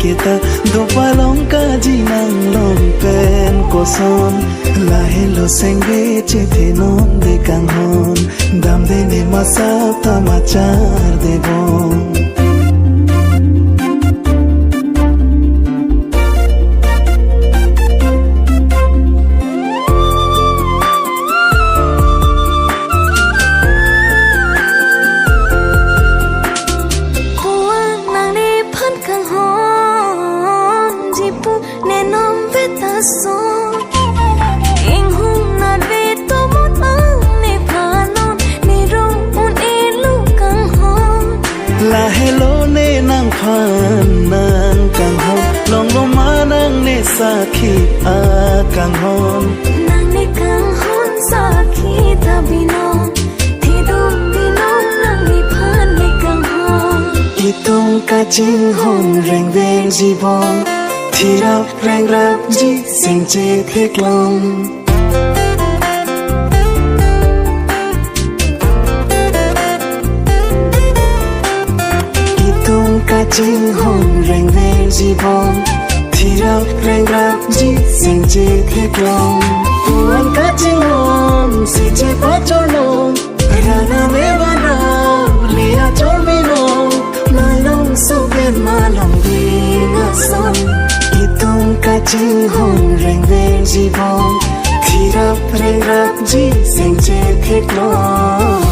kita dopalong kaji nang long pen koson lahelo sengbe chethenon de kanghon dam de ne masa tamachar debon Lahelo ne nang phan nang kang hon long lo ma nang ne sakhi a kang hon nang ne kang hon sakhi ta bino thi dum bino nang ni phan ne kang hon itong ka jing hon reng veng jibon thi rap reng rap ji sing che thek long Kaching hon reng veng jibon thi rap reng rap ji sing che thek long tuan kaching hon si che pa chornong rana me bana lia chor mi no malong so ben malong ding son itong kaching hon reng veng jibon thi rap reng rap ji sing che thek long